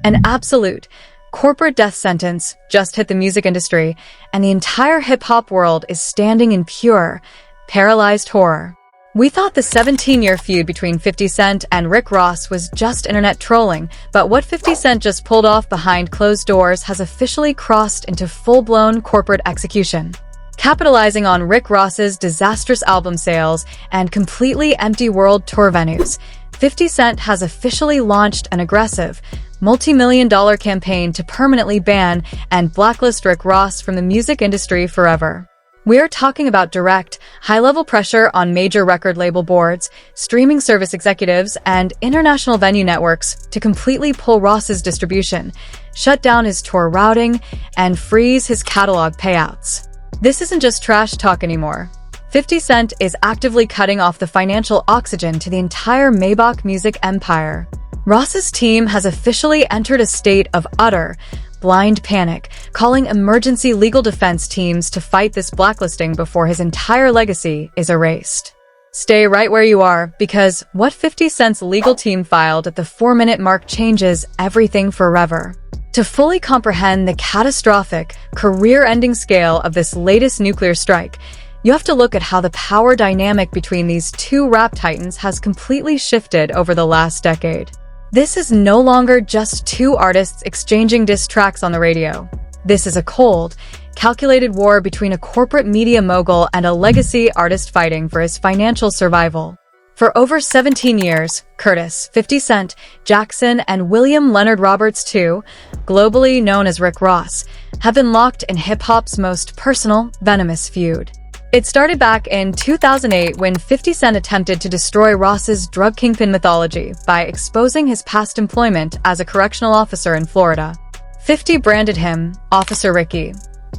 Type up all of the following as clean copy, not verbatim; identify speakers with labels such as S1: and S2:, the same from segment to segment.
S1: An absolute, corporate death sentence just hit the music industry, and the entire hip-hop world is standing in pure, paralyzed horror. We thought the 17-year feud between 50 Cent and Rick Ross was just internet trolling, but what 50 Cent just pulled off behind closed doors has officially crossed into full-blown corporate execution. Capitalizing on Rick Ross's disastrous album sales and completely empty world tour venues, 50 Cent has officially launched an aggressive, multi-million-dollar campaign to permanently ban and blacklist Rick Ross from the music industry forever. We're talking about direct, high-level pressure on major record label boards, streaming service executives, and international venue networks to completely pull Ross's distribution, shut down his tour routing, and freeze his catalog payouts. This isn't just trash talk anymore. 50 Cent is actively cutting off the financial oxygen to the entire Maybach music empire. Ross's team has officially entered a state of utter, blind panic, calling emergency legal defense teams to fight this blacklisting before his entire legacy is erased. Stay right where you are, because what 50 Cent's legal team filed at the 4-minute mark changes everything forever. To fully comprehend the catastrophic, career-ending scale of this latest nuclear strike, you have to look at how the power dynamic between these two rap titans has completely shifted over the last decade. This is no longer just two artists exchanging diss tracks on the radio. This is a cold, calculated war between a corporate media mogul and a legacy artist fighting for his financial survival. For over 17 years, Curtis, 50 Cent, Jackson, and William Leonard Roberts II, globally known as Rick Ross, have been locked in hip-hop's most personal, venomous feud. It started back in 2008 when 50 Cent attempted to destroy Ross's drug kingpin mythology by exposing his past employment as a correctional officer in Florida. 50 branded him Officer Ricky,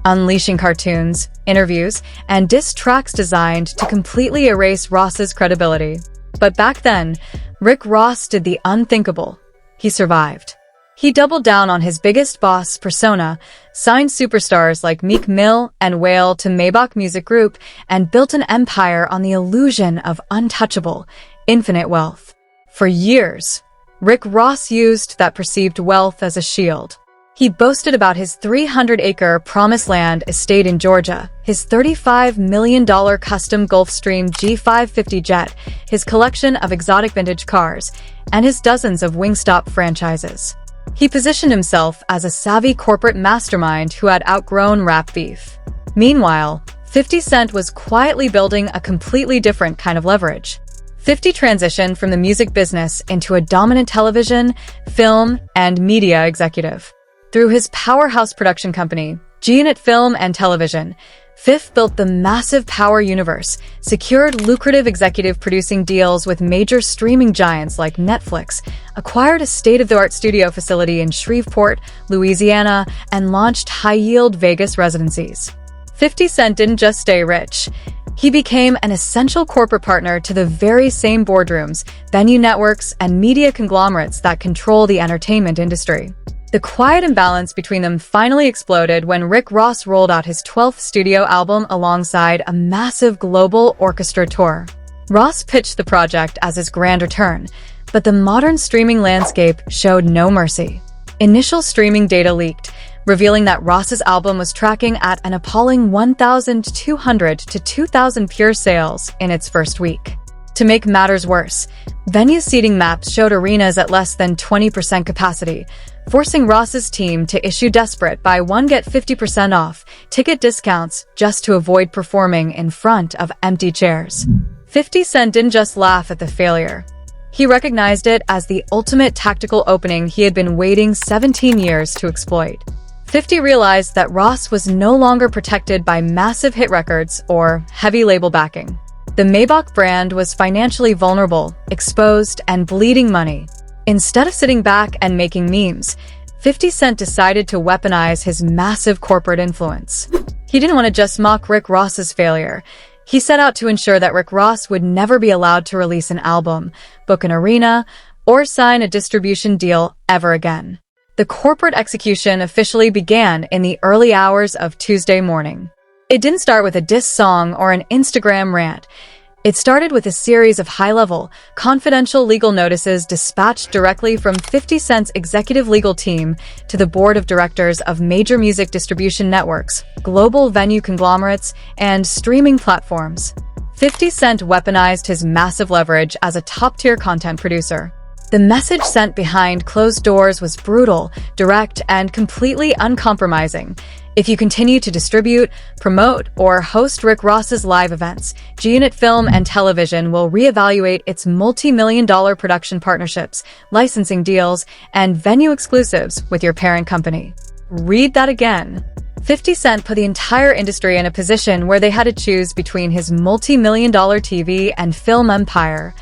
S1: unleashing cartoons, interviews, and diss tracks designed to completely erase Ross's credibility. But back then, Rick Ross did the unthinkable. He survived. He doubled down on his biggest boss persona, signed superstars like Meek Mill and Whale to Maybach Music Group, and built an empire on the illusion of untouchable, infinite wealth. For years, Rick Ross used that perceived wealth as a shield. He boasted about his 300-acre promised land estate in Georgia, his $35 million custom Gulfstream G550 jet, his collection of exotic vintage cars, and his dozens of Wingstop franchises. He positioned himself as a savvy corporate mastermind who had outgrown rap beef. Meanwhile, 50 Cent was quietly building a completely different kind of leverage. 50 transitioned from the music business into a dominant television, film, and media executive. Through his powerhouse production company, G-Unit Film and Television, Fifth built the massive Power universe, secured lucrative executive producing deals with major streaming giants like Netflix, acquired a state-of-the-art studio facility in Shreveport, Louisiana, and launched high-yield Vegas residencies. 50 Cent didn't just stay rich. He became an essential corporate partner to the very same boardrooms, venue networks, and media conglomerates that control the entertainment industry. The quiet imbalance between them finally exploded when Rick Ross rolled out his 12th studio album alongside a massive global orchestra tour. Ross pitched the project as his grand return, but the modern streaming landscape showed no mercy. Initial streaming data leaked, revealing that Ross's album was tracking at an appalling 1,200 to 2,000 pure sales in its first week. To make matters worse, venue seating maps showed arenas at less than 20% capacity, forcing Ross's team to issue desperate buy one get 50% off ticket discounts just to avoid performing in front of empty chairs. 50 Cent didn't just laugh at the failure. He recognized it as the ultimate tactical opening he had been waiting 17 years to exploit. 50 realized that Ross was no longer protected by massive hit records or heavy label backing. The Maybach brand was financially vulnerable, exposed, and bleeding money. Instead of sitting back and making memes, 50 Cent decided to weaponize his massive corporate influence. He didn't want to just mock Rick Ross's failure. He set out to ensure that Rick Ross would never be allowed to release an album, book an arena, or sign a distribution deal ever again. The corporate execution officially began in the early hours of Tuesday morning. It didn't start with a diss song or an Instagram rant. It started with a series of high-level, confidential legal notices dispatched directly from 50 Cent's executive legal team to the board of directors of major music distribution networks, global venue conglomerates, and streaming platforms. 50 Cent weaponized his massive leverage as a top-tier content producer. The message sent behind closed doors was brutal, direct, and completely uncompromising. If you continue to distribute, promote, or host Rick Ross's live events, G-Unit Film and Television will reevaluate its multi-million-dollar production partnerships, licensing deals, and venue exclusives with your parent company. Read that again. 50 Cent put the entire industry in a position where they had to choose between his multi-million-dollar TV and film empire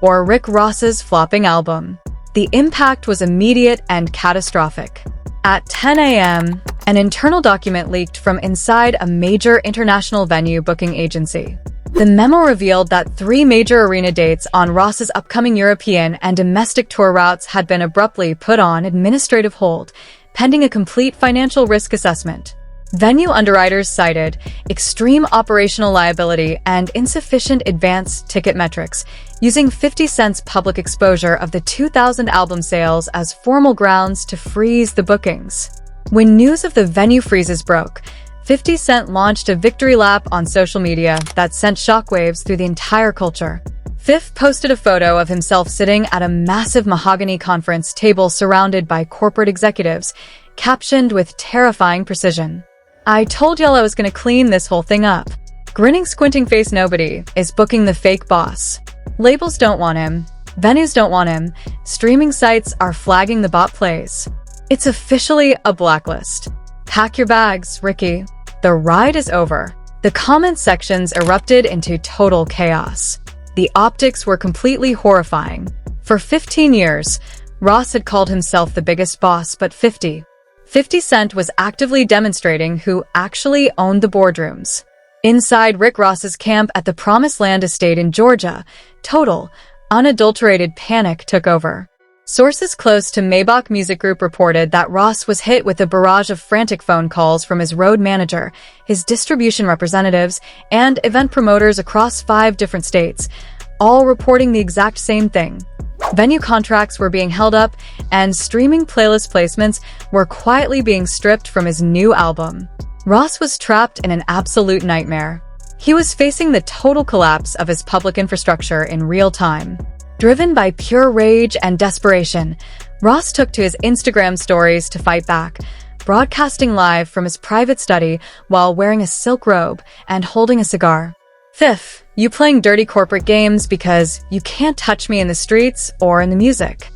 S1: or Rick Ross's flopping album. The impact was immediate and catastrophic. At 10 a.m., an internal document leaked from inside a major international venue booking agency. The memo revealed that 3 major arena dates on Ross's upcoming European and domestic tour routes had been abruptly put on administrative hold, pending a complete financial risk assessment. Venue underwriters cited extreme operational liability and insufficient advance ticket metrics, using 50 Cent's public exposure of the 2000 album sales as formal grounds to freeze the bookings. When news of the venue freezes broke, 50 Cent launched a victory lap on social media that sent shockwaves through the entire culture. Fifth posted a photo of himself sitting at a massive mahogany conference table surrounded by corporate executives, captioned with terrifying precision. "I told y'all I was gonna clean this whole thing up. Grinning, squinting face nobody is booking the fake boss. Labels don't want him. Venues don't want him. Streaming sites are flagging the bot plays. It's officially a blacklist. Pack your bags, Ricky. The ride is over." The comment sections erupted into total chaos. The optics were completely horrifying. For 15 years, Ross had called himself the biggest boss, but 50 Cent was actively demonstrating who actually owned the boardrooms. Inside Rick Ross's camp at the Promised Land estate in Georgia, total, unadulterated panic took over. Sources close to Maybach Music Group reported that Ross was hit with a barrage of frantic phone calls from his road manager, his distribution representatives, and event promoters across 5 different states, all reporting the exact same thing. Venue contracts were being held up, and streaming playlist placements were quietly being stripped from his new album. Ross was trapped in an absolute nightmare. He was facing the total collapse of his public infrastructure in real time. Driven by pure rage and desperation, Ross took to his Instagram stories to fight back, broadcasting live from his private study while wearing a silk robe and holding a cigar. "Fifth, you playing dirty corporate games because you can't touch me in the streets or in the music."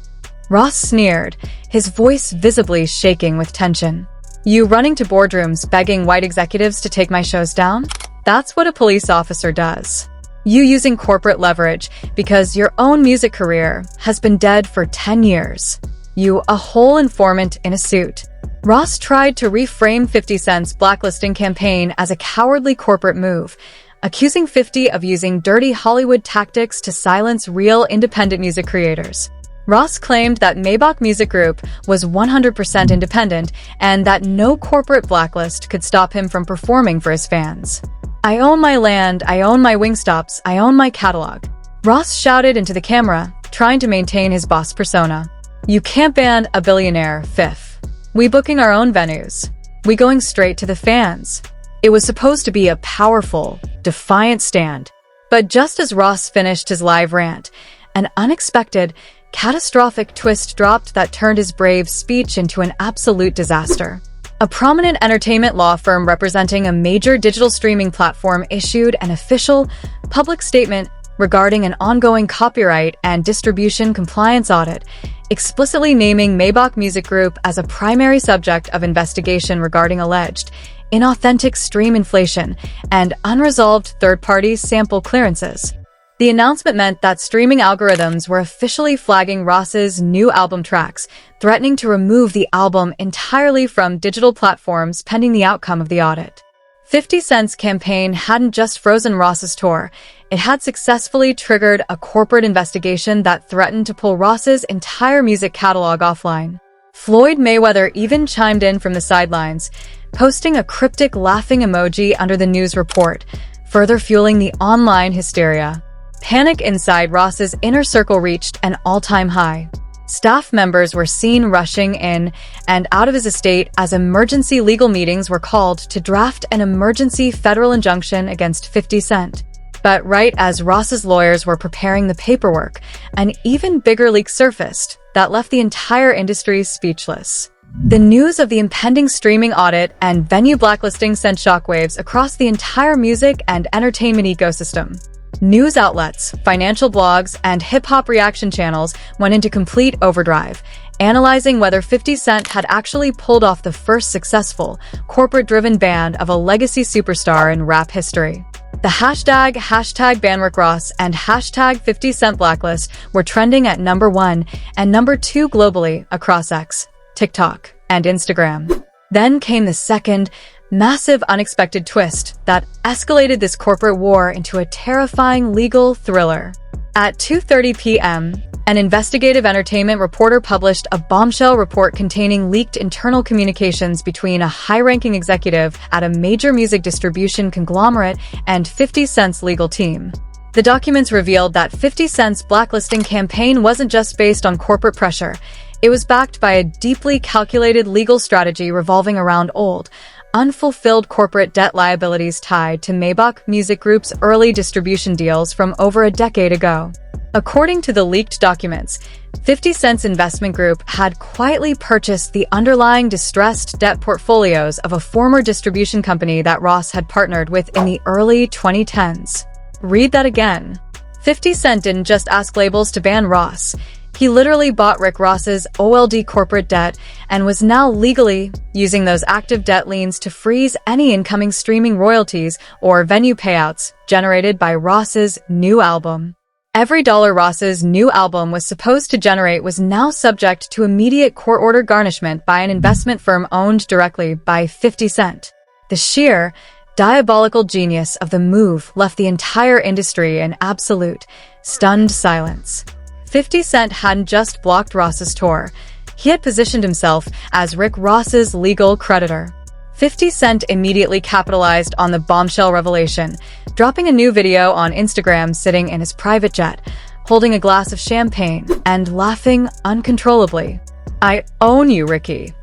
S1: Ross sneered, his voice visibly shaking with tension. "You running to boardrooms begging white executives to take my shows down? That's what a police officer does. You using corporate leverage because your own music career has been dead for 10 years. You a whole informant in a suit." Ross tried to reframe 50 Cent's blacklisting campaign as a cowardly corporate move, accusing 50 of using dirty Hollywood tactics to silence real independent music creators. Ross claimed that Maybach Music Group was 100% independent and that no corporate blacklist could stop him from performing for his fans. "I own my land, I own my wingstops, I own my catalog," Ross shouted into the camera, trying to maintain his boss persona. "You can't ban a billionaire, Fifth. We booking our own venues. We going straight to the fans." It was supposed to be a powerful, defiant stand. But just as Ross finished his live rant, an unexpected, catastrophic twist dropped that turned his brave speech into an absolute disaster. A prominent entertainment law firm representing a major digital streaming platform issued an official, public statement regarding an ongoing copyright and distribution compliance audit, explicitly naming Maybach Music Group as a primary subject of investigation regarding alleged inauthentic stream inflation and unresolved third-party sample clearances. The announcement meant that streaming algorithms were officially flagging Ross's new album tracks, threatening to remove the album entirely from digital platforms pending the outcome of the audit. 50 Cent's campaign hadn't just frozen Ross's tour, it had successfully triggered a corporate investigation that threatened to pull Ross's entire music catalog offline. Floyd Mayweather even chimed in from the sidelines, posting a cryptic laughing emoji under the news report, further fueling the online hysteria. Panic inside Ross's inner circle reached an all-time high. Staff members were seen rushing in and out of his estate as emergency legal meetings were called to draft an emergency federal injunction against 50 Cent. But right as Ross's lawyers were preparing the paperwork, an even bigger leak surfaced that left the entire industry speechless. The news of the impending streaming audit and venue blacklisting sent shockwaves across the entire music and entertainment ecosystem. News outlets, financial blogs, and hip-hop reaction channels went into complete overdrive, analyzing whether 50 Cent had actually pulled off the first successful, corporate-driven ban of a legacy superstar in rap history. The hashtag ban Rick Ross and hashtag 50 Cent blacklist were trending at number 1 and number 2 globally across X, TikTok, and Instagram. Then came the second, massive unexpected twist that escalated this corporate war into a terrifying legal thriller. At 2:30 p.m., an investigative entertainment reporter published a bombshell report containing leaked internal communications between a high-ranking executive at a major music distribution conglomerate and 50 Cent's legal team. The documents revealed that 50 Cent's blacklisting campaign wasn't just based on corporate pressure. It was backed by a deeply calculated legal strategy revolving around old, unfulfilled corporate debt liabilities tied to Maybach Music Group's early distribution deals from over a decade ago. According to the leaked documents, 50 Cent's investment group had quietly purchased the underlying distressed debt portfolios of a former distribution company that Ross had partnered with in the early 2010s. Read that again. 50 Cent didn't just ask labels to ban Ross. He literally bought Rick Ross's OLD corporate debt and was now legally using those active debt liens to freeze any incoming streaming royalties or venue payouts generated by Ross's new album. Every dollar Ross's new album was supposed to generate was now subject to immediate court-order garnishment by an investment firm owned directly by 50 Cent. The sheer, diabolical genius of the move left the entire industry in absolute, stunned silence. 50 Cent hadn't just blocked Ross's tour. He had positioned himself as Rick Ross's legal creditor. 50 Cent immediately capitalized on the bombshell revelation, dropping a new video on Instagram sitting in his private jet, holding a glass of champagne, and laughing uncontrollably. "I own you, Ricky,"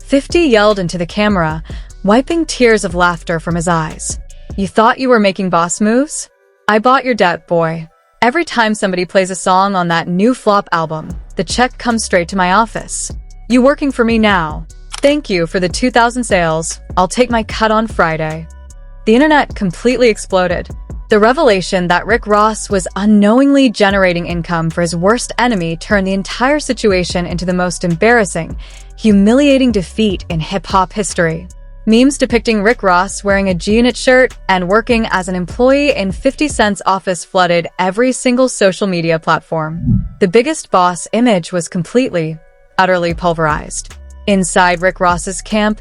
S1: 50 yelled into the camera, wiping tears of laughter from his eyes. "You thought you were making boss moves? I bought your debt, boy. Every time somebody plays a song on that new flop album, the check comes straight to my office. You working for me now? Thank you for the 2,000 sales. I'll take my cut on Friday." The internet completely exploded. The revelation that Rick Ross was unknowingly generating income for his worst enemy turned the entire situation into the most embarrassing, humiliating defeat in hip-hop history. Memes depicting Rick Ross wearing a G-Unit shirt and working as an employee in 50 Cent's office flooded every single social media platform. The biggest boss image was completely, utterly pulverized. Inside Rick Ross's camp,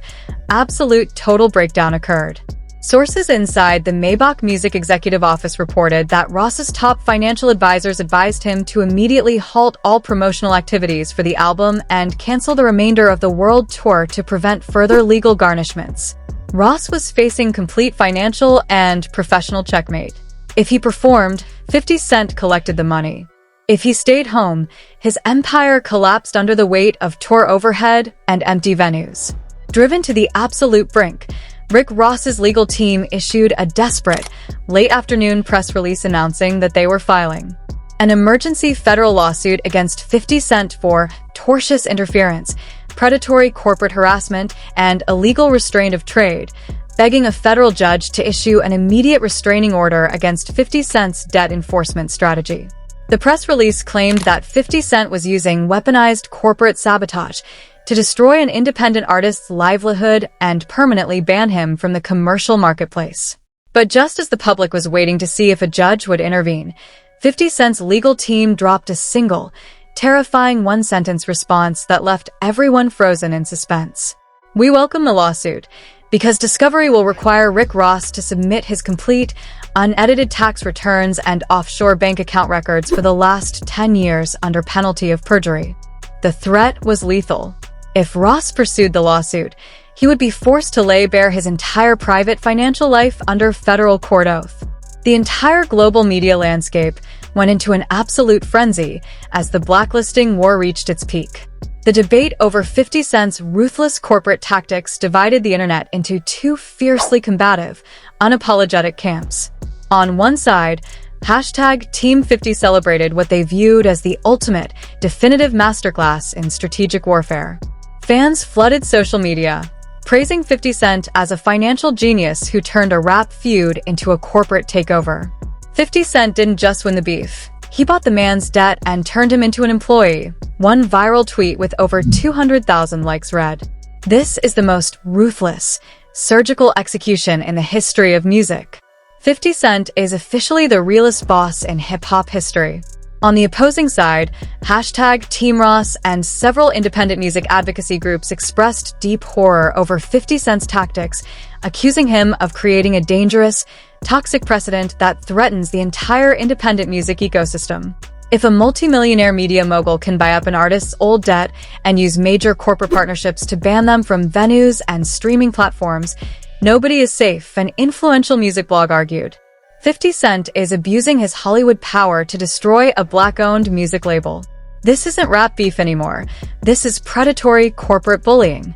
S1: absolute total breakdown occurred. Sources inside the Maybach Music Executive Office reported that Ross's top financial advisors advised him to immediately halt all promotional activities for the album and cancel the remainder of the world tour to prevent further legal garnishments. Ross was facing complete financial and professional checkmate. If he performed, 50 Cent collected the money. If he stayed home, his empire collapsed under the weight of tour overhead and empty venues. Driven to the absolute brink, Rick Ross's legal team issued a desperate, late-afternoon press release announcing that they were filing an emergency federal lawsuit against 50 Cent for tortious interference, predatory corporate harassment, and illegal restraint of trade, begging a federal judge to issue an immediate restraining order against 50 Cent's debt enforcement strategy. The press release claimed that 50 Cent was using weaponized corporate sabotage to destroy an independent artist's livelihood and permanently ban him from the commercial marketplace. But just as the public was waiting to see if a judge would intervene, 50 Cent's legal team dropped a single, terrifying one-sentence response that left everyone frozen in suspense. "We welcome the lawsuit, because discovery will require Rick Ross to submit his complete, unedited tax returns and offshore bank account records for the last 10 years under penalty of perjury." The threat was lethal. If Ross pursued the lawsuit, he would be forced to lay bare his entire private financial life under federal court oath. The entire global media landscape went into an absolute frenzy as the blacklisting war reached its peak. The debate over 50 Cent's ruthless corporate tactics divided the internet into two fiercely combative, unapologetic camps. On one side, hashtag Team 50 celebrated what they viewed as the ultimate, definitive masterclass in strategic warfare. Fans flooded social media, praising 50 Cent as a financial genius who turned a rap feud into a corporate takeover. 50 Cent didn't just win the beef. He bought the man's debt and turned him into an employee. One viral tweet with over 200,000 likes read, "This is the most ruthless, surgical execution in the history of music." 50 Cent is officially the realest boss in hip-hop history. On the opposing side, hashtag Team Ross and several independent music advocacy groups expressed deep horror over 50 Cent's tactics, accusing him of creating a dangerous, toxic precedent that threatens the entire independent music ecosystem. If a multimillionaire media mogul can buy up an artist's old debt and use major corporate partnerships to ban them from venues and streaming platforms, nobody is safe, an influential music blog argued. 50 Cent is abusing his Hollywood power to destroy a black-owned music label. This isn't rap beef anymore. This is predatory corporate bullying.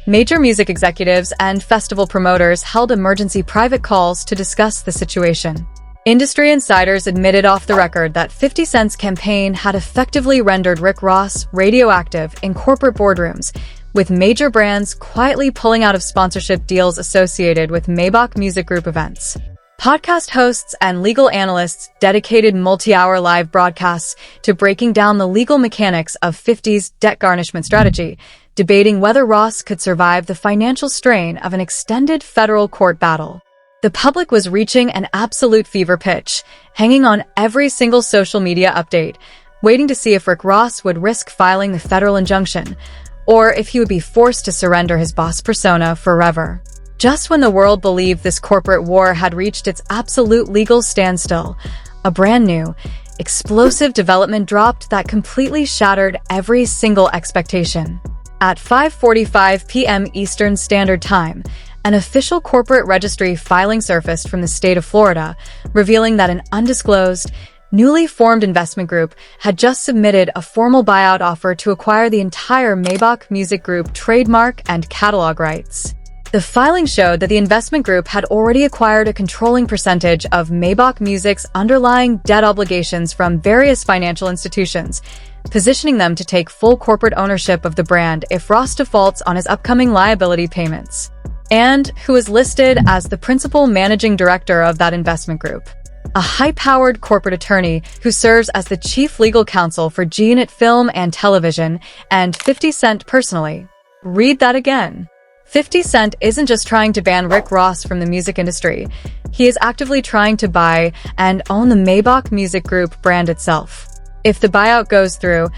S1: Major music executives and festival promoters held emergency private calls to discuss the situation. Industry insiders admitted off the record that 50 Cent's campaign had effectively rendered Rick Ross radioactive in corporate boardrooms, with major brands quietly pulling out of sponsorship deals associated with Maybach Music Group events. Podcast hosts and legal analysts dedicated multi-hour live broadcasts to breaking down the legal mechanics of 50's debt garnishment strategy, debating whether Ross could survive the financial strain of an extended federal court battle. The public was reaching an absolute fever pitch, hanging on every single social media update, waiting to see if Rick Ross would risk filing the federal injunction, or if he would be forced to surrender his boss persona forever. Just when the world believed this corporate war had reached its absolute legal standstill, a brand new, explosive development dropped that completely shattered every single expectation. At 5:45 p.m. Eastern Standard Time, an official corporate registry filing surfaced from the state of Florida, revealing that an undisclosed, newly formed investment group had just submitted a formal buyout offer to acquire the entire Maybach Music Group trademark and catalog rights. The filing showed that the investment group had already acquired a controlling percentage of Maybach Music's underlying debt obligations from various financial institutions, positioning them to take full corporate ownership of the brand if Ross defaults on his upcoming liability payments. And who is listed as the principal managing director of that investment group, a high-powered corporate attorney who serves as the chief legal counsel for G-Unit Film and Television, and 50 Cent personally. Read that again. 50 Cent isn't just trying to ban Rick Ross from the music industry. He is actively trying to buy and own the Maybach Music Group brand itself. If the buyout goes through,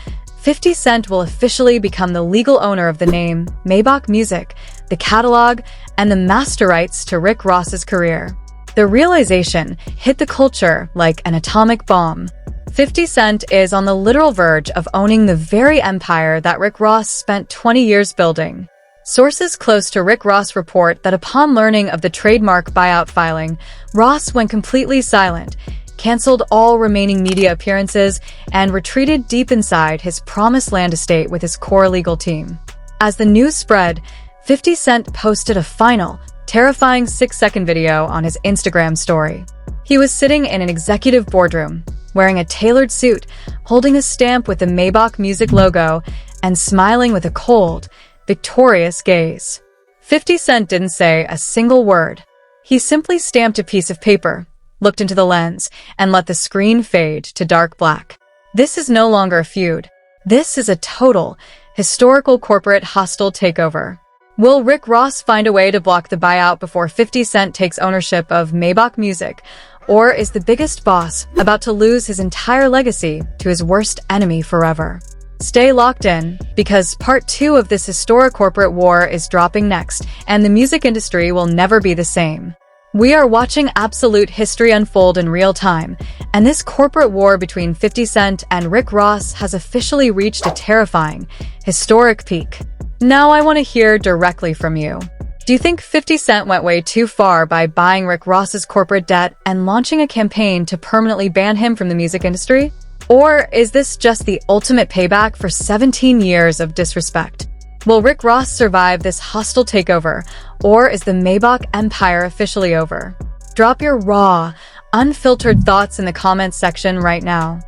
S1: 50 Cent will officially become the legal owner of the name, Maybach Music, the catalog, and the master rights to Rick Ross's career. The realization hit the culture like an atomic bomb. 50 Cent is on the literal verge of owning the very empire that Rick Ross spent 20 years building. Sources close to Rick Ross report that upon learning of the trademark buyout filing, Ross went completely silent, canceled all remaining media appearances, and retreated deep inside his promised land estate with his core legal team. As the news spread, 50 Cent posted a final, terrifying 6-second video on his Instagram story. He was sitting in an executive boardroom, wearing a tailored suit, holding a stamp with the Maybach Music logo, and smiling with a cold, victorious gaze. 50 Cent didn't say a single word. He simply stamped a piece of paper, looked into the lens, and let the screen fade to dark black. This is no longer a feud. This is a total, historical corporate hostile takeover. Will Rick Ross find a way to block the buyout before 50 Cent takes ownership of Maybach Music? Or is the biggest boss about to lose his entire legacy to his worst enemy forever? Stay locked in, because part 2 of this historic corporate war is dropping next, and the music industry will never be the same. We are watching absolute history unfold in real time, and this corporate war between 50 Cent and Rick Ross has officially reached a terrifying, historic peak. Now I want to hear directly from you. Do you think 50 Cent went way too far by buying Rick Ross's corporate debt and launching a campaign to permanently ban him from the music industry? Or is this just the ultimate payback for 17 years of disrespect? Will Rick Ross survive this hostile takeover, or is the Maybach empire officially over? Drop your raw, unfiltered thoughts in the comments section right now.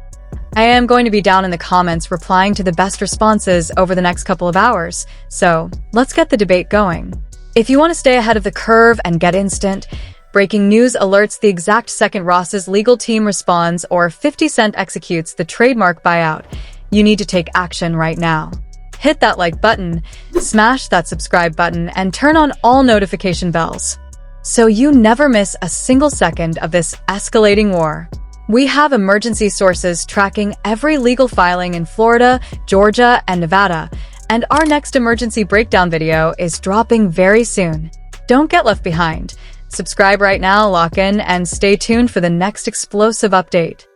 S1: I am going to be down in the comments replying to the best responses over the next couple of hours, so let's get the debate going. If you want to stay ahead of the curve and get instant, breaking news alerts the exact second Ross's legal team responds or 50 Cent executes the trademark buyout, you need to take action right now. Hit that like button, smash that subscribe button, and turn on all notification bells, so you never miss a single second of this escalating war. We have emergency sources tracking every legal filing in Florida, Georgia, and Nevada, and our next emergency breakdown video is dropping very soon. Don't get left behind. Subscribe right now, lock in, and stay tuned for the next explosive update.